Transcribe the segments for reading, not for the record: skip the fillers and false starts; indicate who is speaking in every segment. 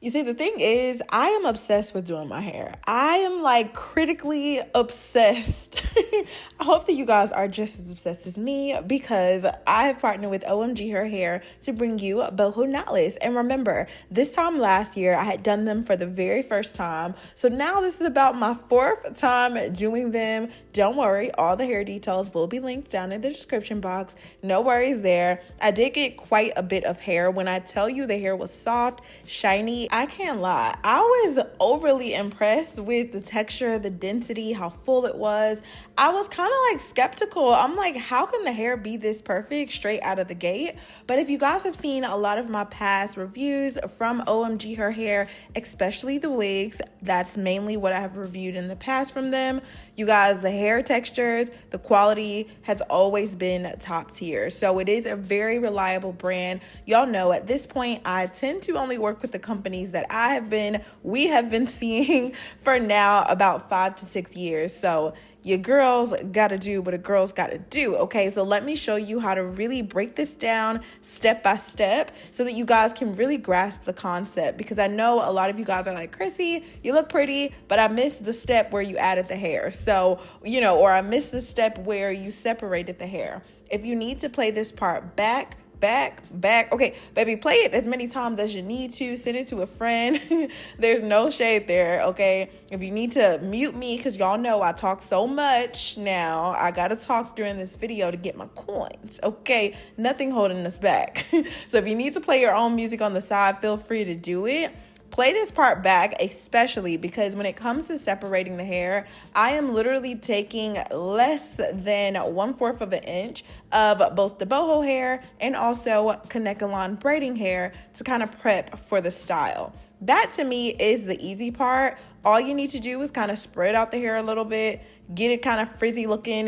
Speaker 1: You see, the thing is, I am obsessed with doing my hair. I am like critically obsessed. I hope that you guys are just as obsessed as me because I have partnered with OMG Her Hair to bring you Boho Knotless. And remember, this time last year, I had done them for the very first time. So now this is about my fourth time doing them. Don't worry, all the hair details will be linked down in the description box. No worries there. I did get quite a bit of hair. When I tell you the hair was soft, shiny, I can't lie. I was overly impressed with the texture, the density, how full it was. I was kind of like skeptical. I'm like, how can the hair be this perfect straight out of the gate? But if you guys have seen a lot of my past reviews from OMG Her Hair, especially the wigs, that's mainly what I have reviewed in the past from them. You guys, the hair textures, the quality has always been top tier. So it is a very reliable brand. Y'all know at this point, I tend to only work with the companies that we have been seeing for now about 5 to 6 years. So your girls gotta do what a girl's gotta do, okay? So let me show you how to really break this down step by step so that you guys can really grasp the concept, because I know a lot of you guys are like, Chrissy, you look pretty, but I missed the step where you added the hair. So, or I missed the step where you separated the hair. If you need to play this part back, okay, baby, play it as many times as you need to. Send it to a friend. There's no shade there, okay? If you need to mute me, because y'all know I talk so much now, I gotta talk during this video to get my coins, okay? Nothing holding us back. So if you need to play your own music on the side, feel free to do it. Play this part back, especially because when it comes to separating the hair, I am literally taking less than 1/4 of an inch of both the boho hair and also 𝐒𝐿 braiding hair to kind of prep for the style. That to me is the easy part. All you need to do is kind of spread out the hair a little bit, get it kind of frizzy looking,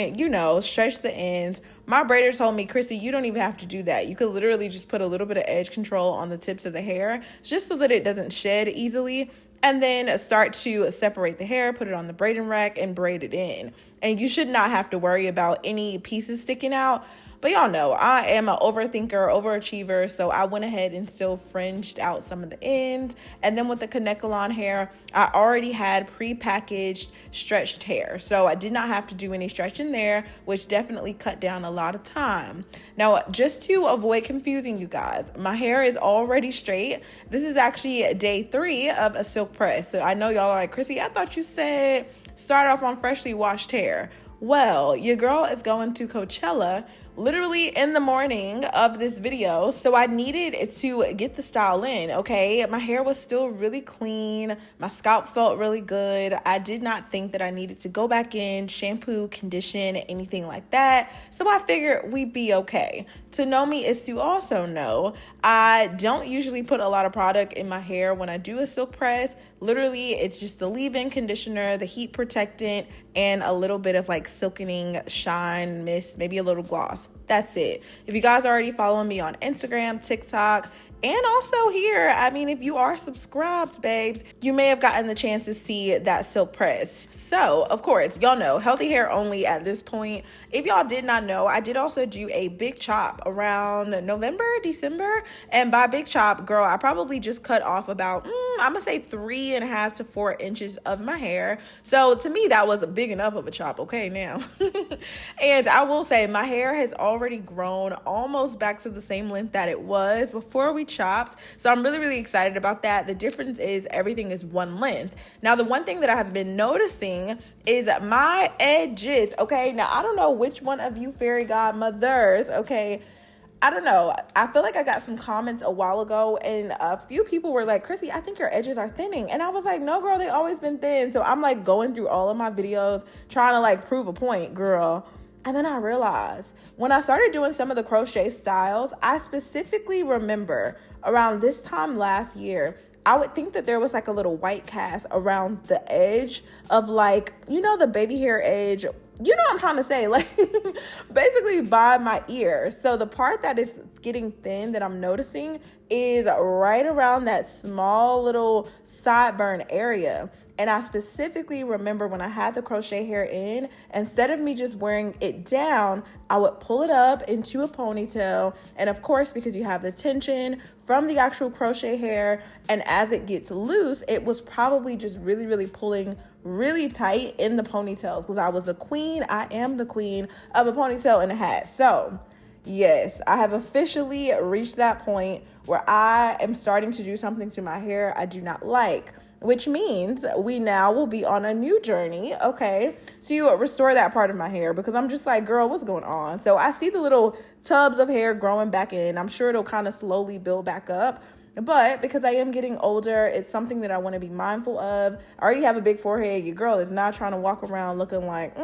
Speaker 1: stretch the ends. My braider told me, Chrissy, you don't even have to do that. You could literally just put a little bit of edge control on the tips of the hair just so that it doesn't shed easily. And then start to separate the hair, put it on the braiding rack and braid it in. And you should not have to worry about any pieces sticking out. But y'all know I am an overthinker, overachiever, so I went ahead and still fringed out some of the ends. And then with the 𝐒𝐿 hair, I already had pre-packaged stretched hair, so I did not have to do any stretching there, which definitely cut down a lot of time. Now, just to avoid confusing you guys, my hair is already straight. This is actually day 3 of a silk press. So I know y'all are like, Chrissy, I thought you said start off on freshly washed hair. Well, your girl is going to Coachella literally in the morning of this video, so I needed to get the style in, okay? My hair was still really clean. My scalp felt really good. I did not think that I needed to go back in, shampoo, condition, anything like that, so I figured we'd be okay. To know me is to also know I don't usually put a lot of product in my hair when I do a silk press. Literally, it's just the leave-in conditioner, the heat protectant, and a little bit of like silkening shine mist, maybe a little gloss. That's it. If you guys are already following me on Instagram, TikTok, and also here, I mean, if you are subscribed, babes, you may have gotten the chance to see that silk press. So, of course, y'all know, healthy hair only at this point. If y'all did not know, I did also do a big chop around November, December. And by big chop, girl, I probably just cut off about, I'm gonna say 3.5 to 4 inches of my hair. So to me, that was big enough of a chop, okay, now. And I will say my hair has already grown almost back to the same length that it was before we chopped. So I'm really, really excited about that. The difference is everything is one length. Now, the one thing that I have been noticing is my edges, okay? Now, I don't know which one of you fairy godmothers, okay? I don't know. I feel like I got some comments a while ago and a few people were like, Chrissy, I think your edges are thinning. And I was like, no, girl, they always been thin. So I'm like going through all of my videos trying to like prove a point, girl. And then I realized when I started doing some of the crochet styles, I specifically remember around this time last year, I would think that there was like a little white cast around the edge of like, the baby hair edge. You know what I'm trying to say, like basically by my ear. So the part that is getting thin that I'm noticing is right around that small little sideburn area. And I specifically remember when I had the crochet hair in, instead of me just wearing it down, I would pull it up into a ponytail. And of course, because you have the tension from the actual crochet hair, and as it gets loose, it was probably just really, really pulling really tight in the ponytails, because I was the queen. I am the queen of a ponytail and a hat. So yes, I have officially reached that point where I am starting to do something to my hair I do not like, which means we now will be on a new journey, okay, to restore that part of my hair, because I'm just like, girl, what's going on? So I see the little tubs of hair growing back in. I'm sure it'll kind of slowly build back up. But because I am getting older, it's something that I want to be mindful of. I already have a big forehead. Your girl is not trying to walk around looking like,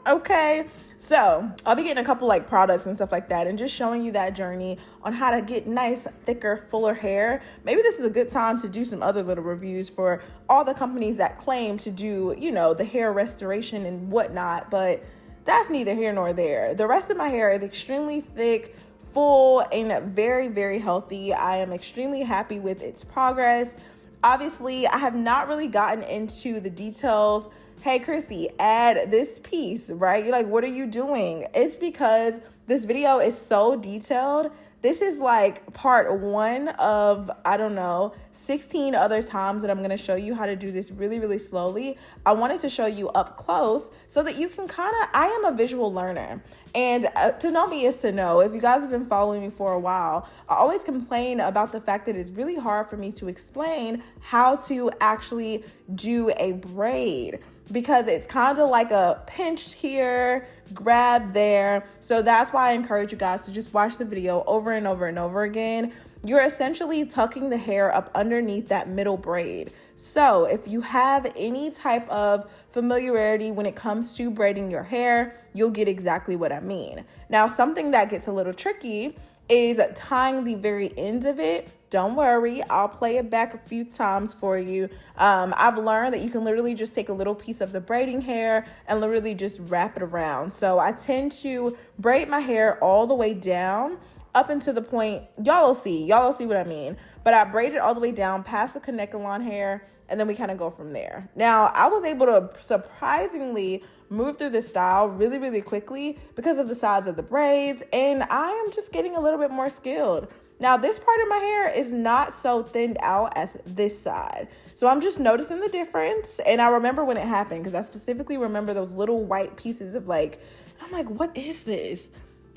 Speaker 1: okay. So I'll be getting a couple like products and stuff like that, and just showing you that journey on how to get nice, thicker, fuller hair. Maybe this is a good time to do some other little reviews for all the companies that claim to do, you know, the hair restoration and whatnot, but that's neither here nor there. The rest of my hair is extremely thick, full, and very, very healthy. I am extremely happy with its progress. Obviously, I have not really gotten into the details. Hey, Chrissy, add this piece, right? You're like, what are you doing? It's because this video is so detailed. This is like part one of, I don't know, 16 other times that I'm going to show you how to do this really, really slowly. I wanted to show you up close so that you can I am a visual learner. And to know me is to know. If you guys have been following me for a while, I always complain about the fact that it's really hard for me to explain how to actually do a braid, because it's kind of like a pinch here, grab there. So that's why I encourage you guys to just watch the video over and over and over again. You're essentially tucking the hair up underneath that middle braid. So if you have any type of familiarity when it comes to braiding your hair, you'll get exactly what I mean. Now, something that gets a little tricky is tying the very end of it. Don't worry, I'll play it back a few times for you. I've learned that you can literally just take a little piece of the braiding hair and literally just wrap it around. So I tend to braid my hair all the way down up into the point, y'all will see what I mean. But I braid it all the way down past the 𝐒𝐿 hair, and then we kind of go from there. Now, I was able to surprisingly move through this style really, really quickly because of the size of the braids, and I am just getting a little bit more skilled. Now, this part of my hair is not so thinned out as this side. So I'm just noticing the difference. And I remember when it happened, because I specifically remember those little white pieces of I'm like, what is this?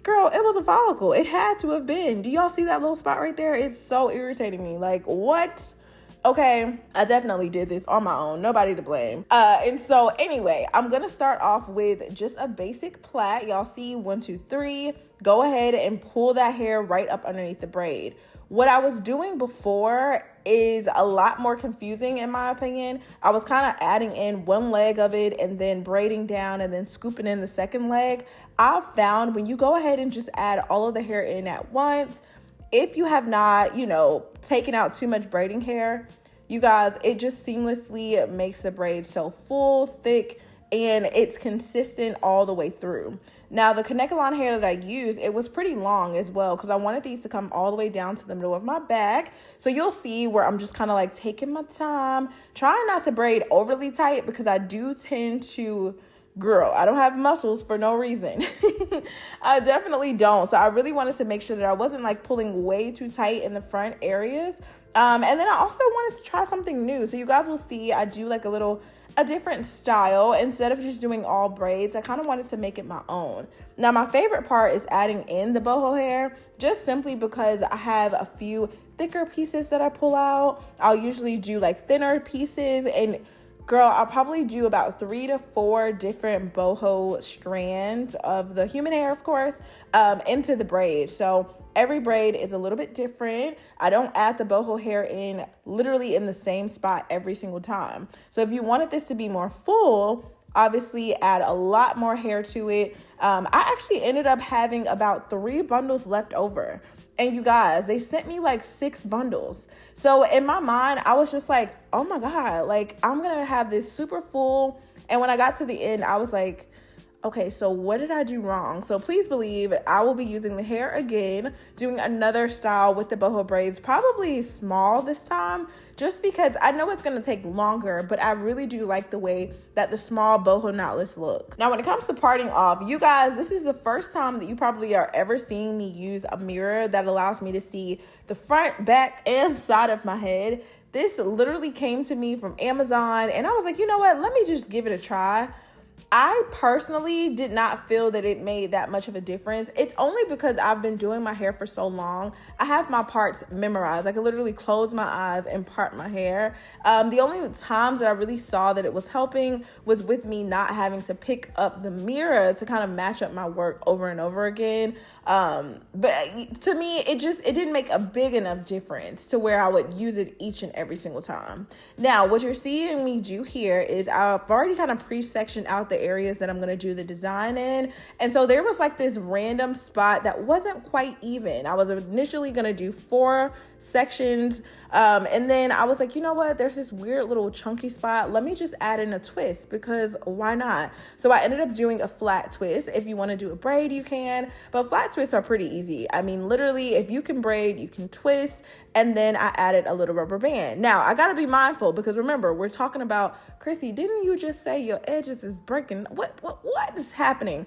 Speaker 1: Girl, it was a follicle. It had to have been. Do y'all see that little spot right there? It's so irritating me. Like, what? Okay, I definitely did this on my own. Nobody to blame. And so anyway, I'm going to start off with just a basic plait. Y'all see 1, 2, 3. Go ahead and pull that hair right up underneath the braid. What I was doing before is a lot more confusing in my opinion. I was kind of adding in one leg of it and then braiding down and then scooping in the second leg. I've found when you go ahead and just add all of the hair in at once, if you have not, taken out too much braiding hair, you guys, it just seamlessly makes the braid so full, thick, and it's consistent all the way through. Now, the 𝐒𝐿 hair that I used, it was pretty long as well because I wanted these to come all the way down to the middle of my back. So you'll see where I'm just kind of like taking my time, trying not to braid overly tight because I do tend to, girl, I don't have muscles for no reason. I definitely don't. So I really wanted to make sure that I wasn't like pulling way too tight in the front areas. And then I also wanted to try something new. So you guys will see I do like a different style. Instead of just doing all braids, I kind of wanted to make it my own. Now, my favorite part is adding in the boho hair, just simply because I have a few thicker pieces that I pull out. I'll usually do like thinner pieces, and girl, I'll probably do about 3 to 4 different boho strands of the human hair, of course, into the braid. So every braid is a little bit different. I don't add the boho hair in literally in the same spot every single time. So if you wanted this to be more full, obviously add a lot more hair to it. I actually ended up having about 3 bundles left over. And you guys, they sent me like 6 bundles. So in my mind, I was just like, oh my God, like I'm going to have this super full. And when I got to the end, I was like, Okay, so what did I do wrong? So please believe I will be using the hair again, doing another style with the boho braids, probably small this time, just because I know it's going to take longer, but I really do like the way that the small boho knotless look. Now, when it comes to parting off, you guys, this is the first time that you probably are ever seeing me use a mirror that allows me to see the front, back, and side of my head. This literally came to me from Amazon, and I was like, you know what? Let me just give it a try. I personally did not feel that it made that much of a difference. It's only because I've been doing my hair for so long. I have my parts memorized. I can literally close my eyes and part my hair. The only times that I really saw that it was helping was with me not having to pick up the mirror to kind of match up my work over and over again. But to me, it didn't make a big enough difference to where I would use it each and every single time. Now, what you're seeing me do here is I've already kind of pre-sectioned out the areas that I'm going to do the design in. And so there was like this random spot that wasn't quite even. I was initially going to do 4 sections. And then I was like, you know what? There's this weird little chunky spot. Let me just add in a twist because why not? So I ended up doing a flat twist. If you want to do a braid, you can, but flat twists are pretty easy. I mean, literally, if you can braid, you can twist. And then I added a little rubber band. Now, I got to be mindful because remember, we're talking about, Chrissy, didn't you just say your edges is breaking? What is happening?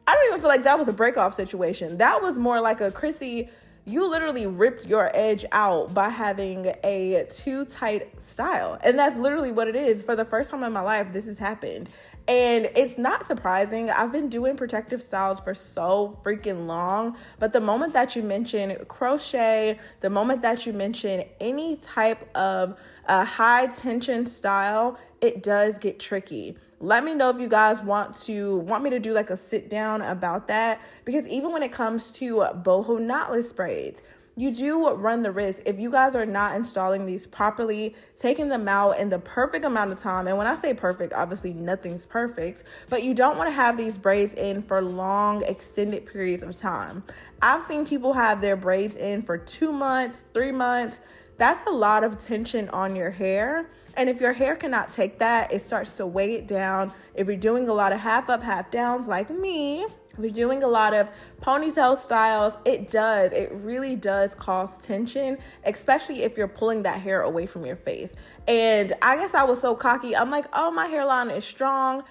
Speaker 1: I don't even feel like that was a break off situation. That was more like a, Chrissy, you literally ripped your edge out by having a too tight style. And that's literally what it is. For the first time in my life, this has happened. And it's not surprising. I've been doing protective styles for so freaking long. But the moment that you mention crochet, the moment that you mention any type of high tension style, it does get tricky. Let me know if you guys want me to do like a sit down about that, because even when it comes to boho knotless braids, you do run the risk if you guys are not installing these properly, taking them out in the perfect amount of time. And when I say perfect, obviously nothing's perfect, but you don't want to have these braids in for long, extended periods of time. I've seen people have their braids in for 2 months, 3 months. That's a lot of tension on your hair. And if your hair cannot take that, it starts to weigh it down. If you're doing a lot of half up, half downs like me, if you're doing a lot of ponytail styles, it really does cause tension, especially if you're pulling that hair away from your face. And I guess I was so cocky. I'm like, oh, my hairline is strong.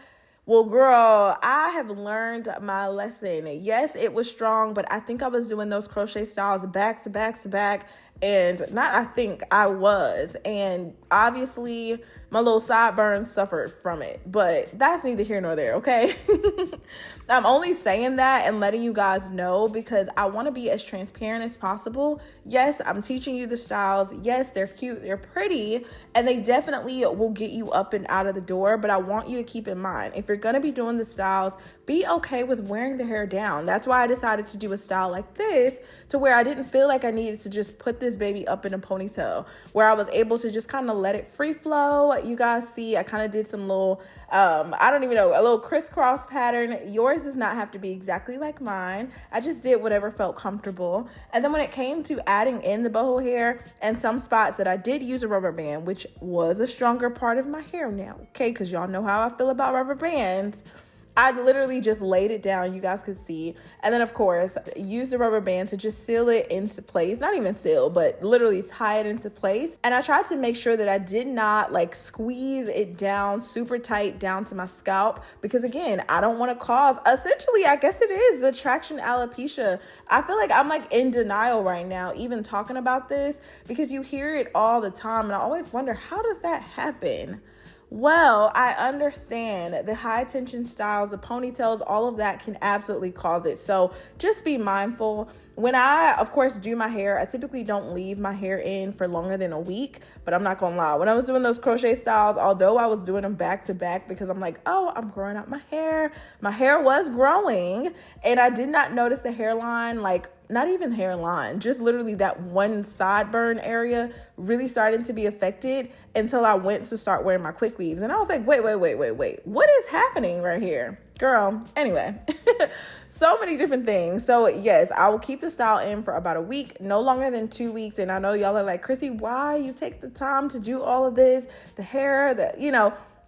Speaker 1: Well, girl, I have learned my lesson. Yes, it was strong, but I think I was doing those crochet styles back to back to back. And I was. And obviously, my little sideburns suffered from it. But that's neither here nor there, okay? I'm only saying that and letting you guys know because I want to be as transparent as possible. Yes, I'm teaching you the styles. Yes, they're cute, they're pretty, and they definitely will get you up and out of the door. But I want you to keep in mind, if you're going to be doing the styles, be okay with wearing the hair down. That's why I decided to do a style like this, to where I didn't feel like I needed to just put this baby up in a ponytail, where I was able to just kind of let it free flow. You guys see, I kind of did some little, a little crisscross pattern. Yours does not have to be exactly like mine. I just did whatever felt comfortable. And then when it came to adding in the boho hair and some spots that I did use a rubber band, which was a stronger part of my hair now, okay, because y'all know how I feel about rubber bands. I literally just laid it down, you guys could see. And then, of course, use the rubber band to just seal it into place. Not even seal, but literally tie it into place. And I tried to make sure that I did not like squeeze it down super tight down to my scalp. Because again, I don't want to cause, essentially, I guess it is the traction alopecia. I feel like I'm like in denial right now, even talking about this, because you hear it all the time. And I always wonder, how does that happen? Well, I understand the high tension styles, the ponytails, all of that can absolutely cause it. So just be mindful. When I, of course, do my hair, I typically don't leave my hair in for longer than a week, but I'm not gonna lie. When I was doing those crochet styles, although I was doing them back to back because I'm like, oh, I'm growing out my hair was growing, and I did not notice the hairline, like not even hairline, just literally that one sideburn area really starting to be affected until I went to start wearing my quick weaves. And I was like, wait, what is happening right here? Girl, anyway, so many different things. So yes, I will keep the style in for about a week, no longer than 2 weeks. And I know y'all are like, Chrissy, why you take the time to do all of this, the hair,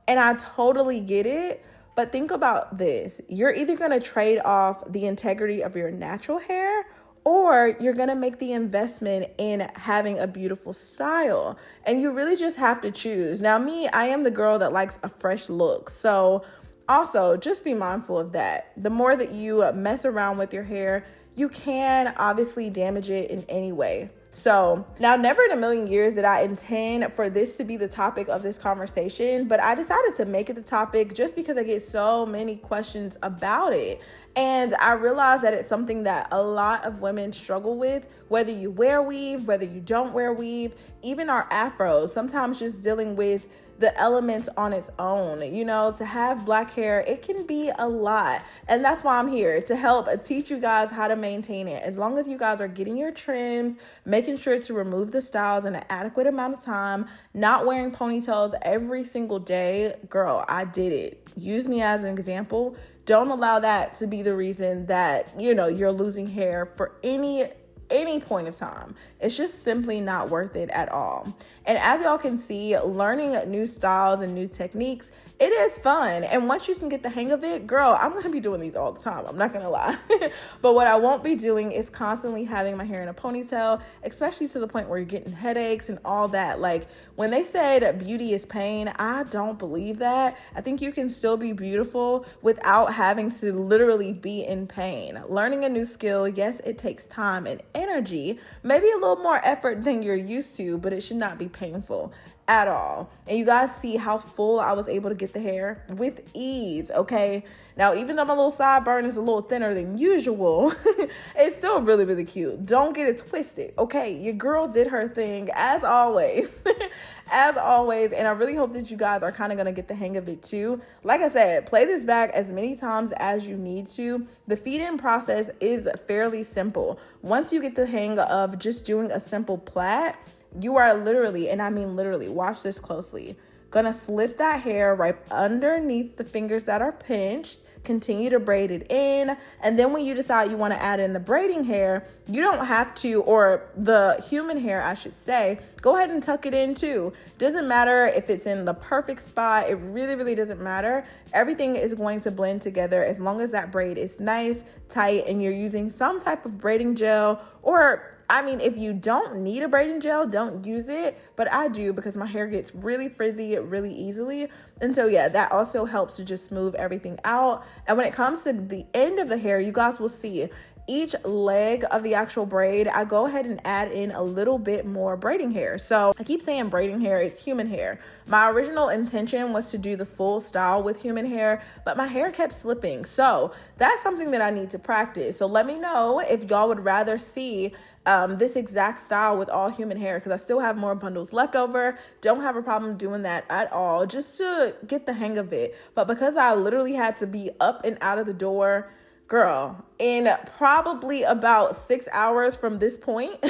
Speaker 1: and I totally get it. But think about this. You're either going to trade off the integrity of your natural hair, or you're going to make the investment in having a beautiful style. And you really just have to choose. Now, me, I am the girl that likes a fresh look. So also just be mindful of that. The more that you mess around with your hair, you can obviously damage it in any way. So now, never in a million years did I intend for this to be the topic of this conversation, but I decided to make it the topic just because I get so many questions about it. And I realized that it's something that a lot of women struggle with, whether you wear weave, whether you don't wear weave, even our afros, sometimes just dealing with the elements on its own. You know, to have black hair, it can be a lot. And that's why I'm here, to help teach you guys how to maintain it. As long as you guys are getting your trims, making sure to remove the styles in an adequate amount of time, not wearing ponytails every single day. Girl, I did it. Use me as an example. Don't allow that to be the reason that, you know, you're losing hair for any point of time. It's just simply not worth it at all. And as y'all can see, learning new styles and new techniques, it is fun. And once you can get the hang of it, girl, I'm going to be doing these all the time. I'm not going to lie. But what I won't be doing is constantly having my hair in a ponytail, especially to the point where you're getting headaches and all that. Like, when they said beauty is pain, I don't believe that. I think you can still be beautiful without having to literally be in pain. Learning a new skill, yes, it takes time and energy, maybe a little more effort than you're used to, but it should not be painful at all. And you guys see how full I was able to get the hair with ease, okay? Now, even though my little sideburn is a little thinner than usual, it's still really, really cute. Don't get it twisted, okay? Your girl did her thing, as always. As always, and I really hope that you guys are kind of going to get the hang of it too. Like I said, play this back as many times as you need to. The feed-in process is fairly simple. Once you get the hang of just doing a simple plait, you are literally, and I mean literally, watch this closely, gonna slip that hair right underneath the fingers that are pinched, continue to braid it in, and then when you decide you want to add in the braiding hair, you don't have to, or the human hair I should say, go ahead and tuck it in too. Doesn't matter if it's in the perfect spot, it really, really doesn't matter. Everything is going to blend together as long as that braid is nice, tight, and you're using some type of braiding gel, or I mean, if you don't need a braiding gel, don't use it, but I do because my hair gets really frizzy really easily. And so yeah, that also helps to just smooth everything out. And when it comes to the end of the hair, you guys will see each leg of the actual braid, I go ahead and add in a little bit more braiding hair. So I keep saying braiding hair, it's human hair. My original intention was to do the full style with human hair, but my hair kept slipping. So that's something that I need to practice. So let me know if y'all would rather see this exact style with all human hair, because I still have more bundles left over. Don't have a problem doing that at all, just to get the hang of it. But because I literally had to be up and out of the door, girl, in probably about 6 hours from this point,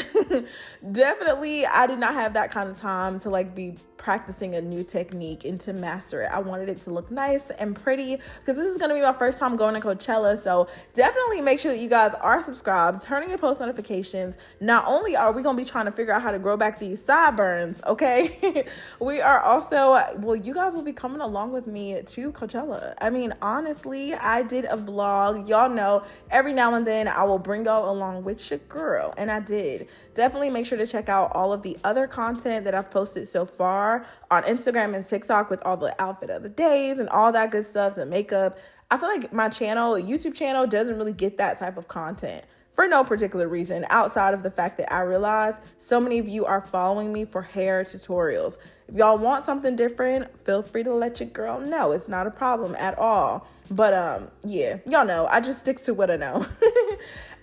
Speaker 1: definitely I did not have that kind of time to like be practicing a new technique and to master it. I wanted it to look nice and pretty because this is going to be my first time going to Coachella. So definitely make sure that you guys are subscribed, turning your post notifications. Not only are we going to be trying to figure out how to grow back these sideburns, okay? We are also, well, you guys will be coming along with me to Coachella. I mean, honestly, I did a vlog. Y'all know every now and then I will bring y'all along with your girl, and I did. Definitely make sure to check out all of the other content that I've posted so far on Instagram and TikTok with all the outfit of the days and all that good stuff, the makeup. I feel like my channel, YouTube channel, doesn't really get that type of content for no particular reason outside of the fact that I realize so many of you are following me for hair tutorials. If y'all want something different, feel free to let your girl know. It's not a problem at all. But yeah, y'all know, I just stick to what I know.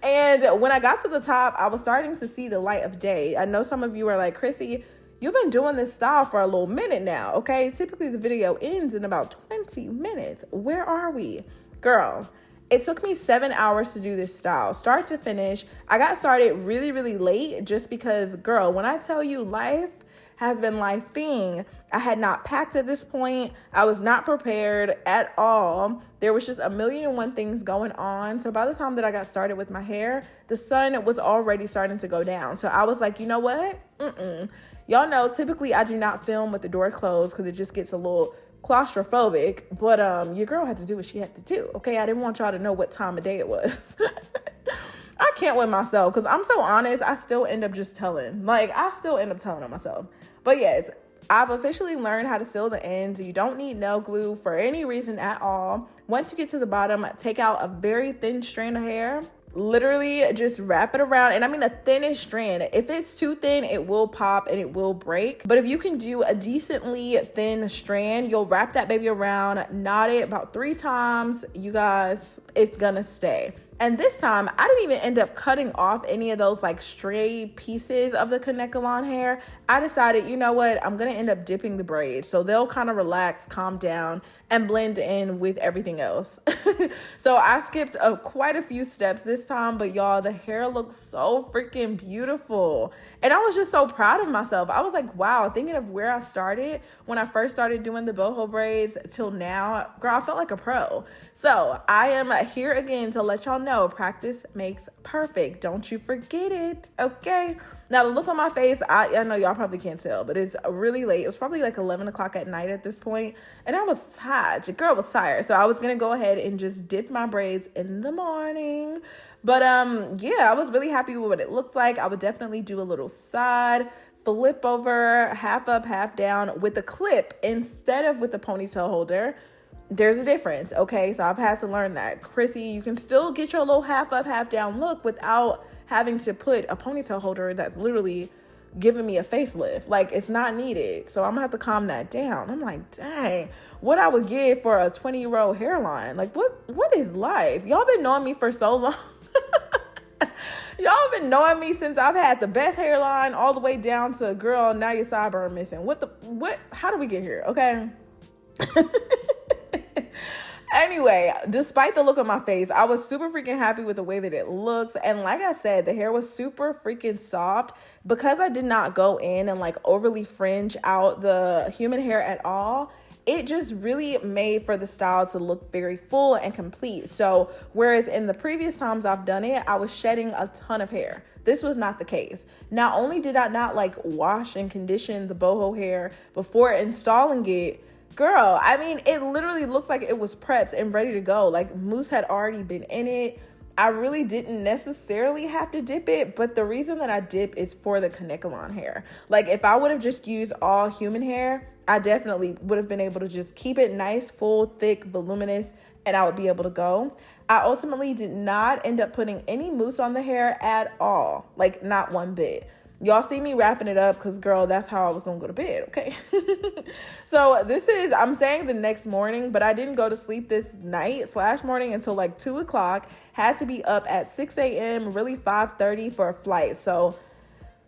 Speaker 1: And when I got to the top, I was starting to see the light of day. I know some of you are like, Chrissy, you've been doing this style for a little minute now, okay? Typically the video ends in about 20 minutes. Where are we? Girl, it took me 7 hours to do this style, start to finish. I got started really, really late just because, girl, when I tell you life has been lifing, I had not packed at this point. I was not prepared at all. There was just a million and one things going on. So by the time that I got started with my hair, the sun was already starting to go down. So I was like, you know what? Y'all know, typically I do not film with the door closed because it just gets a little claustrophobic, but your girl had to do what she had to do. Okay, I didn't want y'all to know what time of day it was. I can't with myself because I'm so honest. I still end up just telling. Like, I still end up telling on myself. But yes, I've officially learned how to seal the ends. You don't need nail glue for any reason at all. Once you get to the bottom, take out a very thin strand of hair. Literally just wrap it around, and I mean the thinnest strand. If it's too thin, it will pop and it will break. But if you can do a decently thin strand, you'll wrap that baby around, knot it about 3 times. You guys, it's gonna stay. And this time, I didn't even end up cutting off any of those like stray pieces of the 𝐒𝐿 hair. I decided, you know what, I'm gonna end up dipping the braids so they'll kind of relax, calm down, and blend in with everything else. So I skipped quite a few steps this time, but y'all, the hair looks so freaking beautiful. And I was just so proud of myself. I was like, wow, thinking of where I started when I first started doing the boho braids till now, girl, I felt like a pro. So I am here again to let y'all know practice makes perfect. Don't you forget it, okay? Now, the look on my face, I know y'all probably can't tell, but it's really late. It was probably like 11 o'clock at night at this point, and I was tired. Your girl was tired, so I was going to go ahead and just dip my braids in the morning. But yeah, I was really happy with what it looked like. I would definitely do a little side flip over, half up, half down with the clip instead of with the ponytail holder. There's a difference, okay? So I've had to learn that. Chrissy, you can still get your little half up, half down look without having to put a ponytail holder that's literally giving me a facelift. Like, it's not needed. So I'm gonna have to calm that down. I'm like, dang, what I would give for a 20-year-old hairline. Like, what is life? Y'all been knowing me for so long. Y'all been knowing me since I've had the best hairline all the way down to, girl, now your sideburn missing. How do we get here? Okay. Anyway, despite the look on my face, I was super freaking happy with the way that it looks. And like I said, the hair was super freaking soft because I did not go in and like overly fringe out the human hair at all. It just really made for the style to look very full and complete. So whereas in the previous times I've done it, I was shedding a ton of hair. This was not the case. Not only did I not like wash and condition the boho hair before installing it, girl, I mean, it literally looked like it was prepped and ready to go. Like, mousse had already been in it. I really didn't necessarily have to dip it, but the reason that I dip is for the 𝐒𝐿 hair. Like, if I would have just used all human hair, I definitely would have been able to just keep it nice, full, thick, voluminous, and I would be able to go. I ultimately did not end up putting any mousse on the hair at all. Like, not one bit. Y'all see me wrapping it up because, girl, that's how I was going to go to bed, okay? So this is, I'm saying the next morning, but I didn't go to sleep this night/morning until like 2 o'clock. Had to be up at 6 a.m., really 5:30 for a flight. So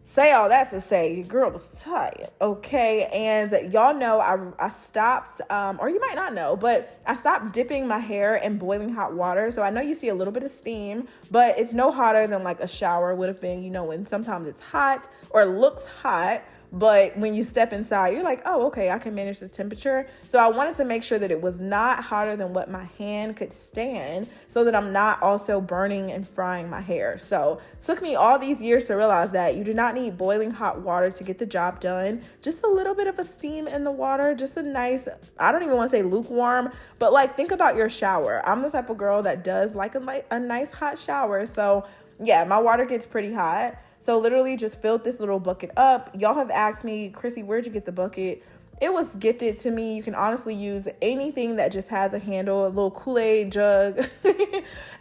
Speaker 1: say all that to say, your girl was tired, okay? And y'all know I stopped, or you might not know, but I stopped dipping my hair in boiling hot water. So I know you see a little bit of steam, but it's no hotter than like a shower would have been, you know, when sometimes it's hot or looks hot, but when you step inside, you're like, oh, okay, I can manage the temperature. So I wanted to make sure that it was not hotter than what my hand could stand so that I'm not also burning and frying my hair. So it took me all these years to realize that you do not need boiling hot water to get the job done. Just a little bit of a steam in the water, just a nice, I don't even want to say lukewarm, but like think about your shower. I'm the type of girl that does like a nice hot shower. So yeah, my water gets pretty hot. So literally just filled this little bucket up. Y'all have asked me, Chrissy, where'd you get the bucket? It was gifted to me. You can honestly use anything that just has a handle, a little Kool-Aid jug.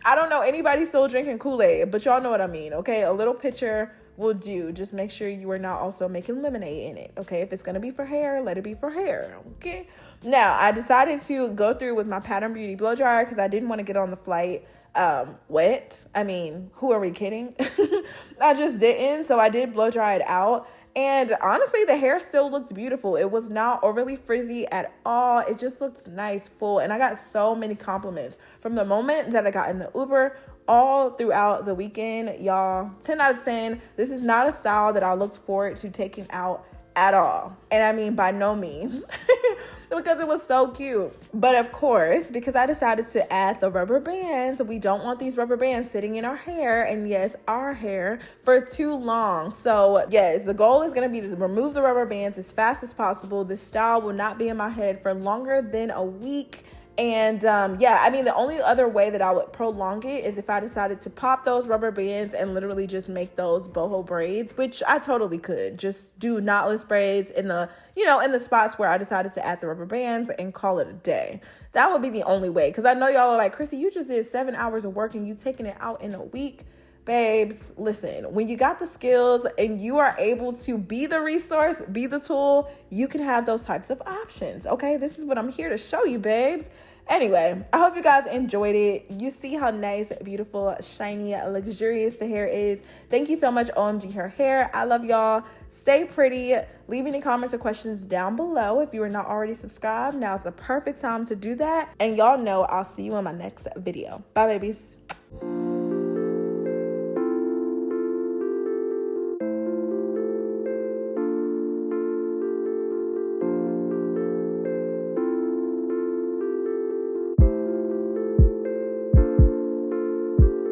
Speaker 1: I don't know anybody still drinking Kool-Aid, but y'all know what I mean, okay? A little pitcher will do. Just make sure you are not also making lemonade in it, okay? If it's going to be for hair, let it be for hair, okay? Now, I decided to go through with my Pattern Beauty blow dryer because I didn't want to get on the flight wet. I mean, who are we kidding? I just didn't. So I did blow dry it out. And honestly, the hair still looked beautiful. It was not overly frizzy at all. It just looked nice, full. And I got so many compliments from the moment that I got in the Uber all throughout the weekend. Y'all, 10 out of 10. This is not a style that I looked forward to taking out at all. And I mean, by no means. because it was so cute. But of course, because I decided to add the rubber bands, we don't want these rubber bands sitting in our hair, and yes, our hair, for too long. So yes, the goal is going to be to remove the rubber bands as fast as possible. This style will not be in my head for longer than a week. And yeah, I mean, the only other way that I would prolong it is if I decided to pop those rubber bands and literally just make those boho braids, which I totally could just do knotless braids in the, you know, in the spots where I decided to add the rubber bands and call it a day. That would be the only way. Because I know y'all are like, Chrissy, you just did 7 hours of work and you taking it out in a week. Babes, listen, when you got the skills and you are able to be the resource, be the tool, you can have those types of options. Okay, this is what I'm here to show you, babes. Anyway, I hope you guys enjoyed it. You see how nice, beautiful, shiny, luxurious the hair is. Thank you so much, OMG Hair. I love y'all. Stay pretty. Leave any comments or questions down below. If you are not already subscribed, now's the perfect time to do that. And y'all know I'll see you in my next video. Bye, babies.